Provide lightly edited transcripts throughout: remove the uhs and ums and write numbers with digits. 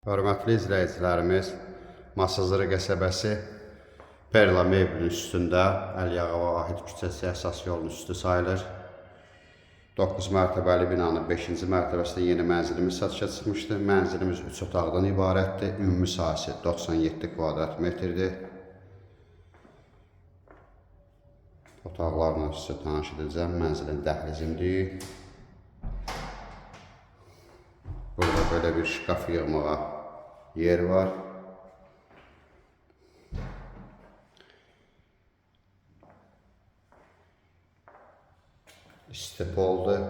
Hörmətli izləyicilərimiz, Masazırı qəsəbəsi Perla Mebelin üstündə Əliyağa Vahid küçəsi əsas yolun üstü sayılır. 9 mərtəbəli binanın 5-ci mərtəbəsində yeni mənzilimiz satışa çıxmışdı. Mənzilimiz 3 otaqdan ibarətdir. Ümumi sahəsi 97 kvadrat metrdir. Otaqlarla sizə tanış edəcəm. Mənzilin dəhlizindir. Burada böyle bir şkaf yığmağa yer var. İstep oldu.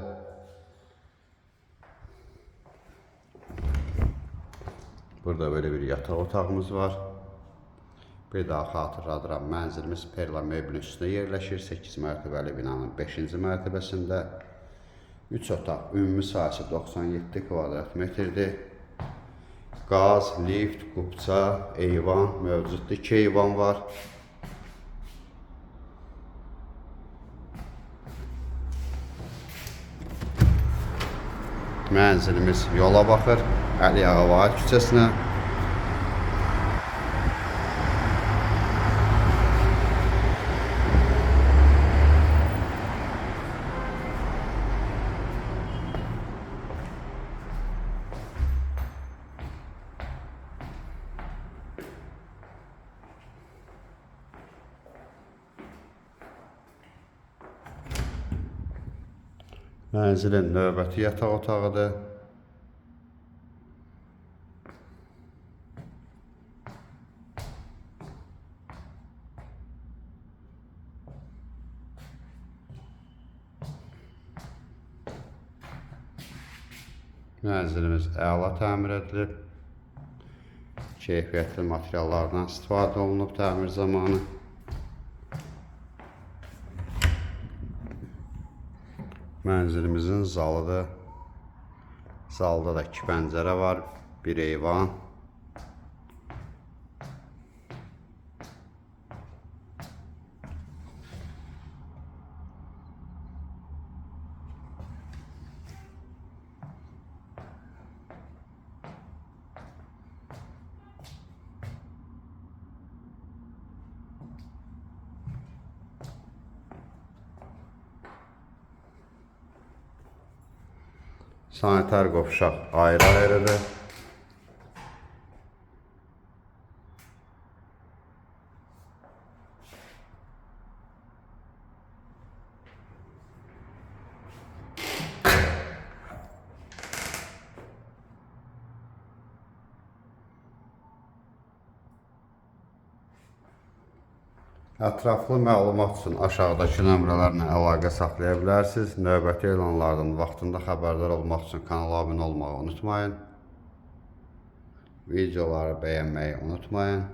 Burada böyle bir yatak otağımız var. Bir daha xatırladıram, mənzilimiz Perla Mebelin üstündə yerləşir. 8 mərtəbəli binanın 5-ci mərtəbəsində. 3 otaq, ümumi sahəsi 97 kvadrat metrdir. Qaz, lift, qubça, eyvan mövcuddur. 2 eyvan var. Mənzilimiz yola baxır, Əliyağa Vahid küçəsinə. Mənzilin növbəti yataq otağıdır. Mənzilimiz əla təmir edilib. Keyfiyyətli materiallardan istifadə olunub təmir zamanı. Mənzilimizin zalıdır. Zalda da 2 pəncərə var, 1 eyvan. Sanitar qovşaq ayrı-ayrıdır. Ətraflı məlumat üçün aşağıdakı nömrələrlə əlaqə saxlaya bilərsiniz. Növbəti elanlardan vaxtında xəbərdar olmaq üçün kanala abunə olmağı unutmayın. Videoları bəyənməyi unutmayın.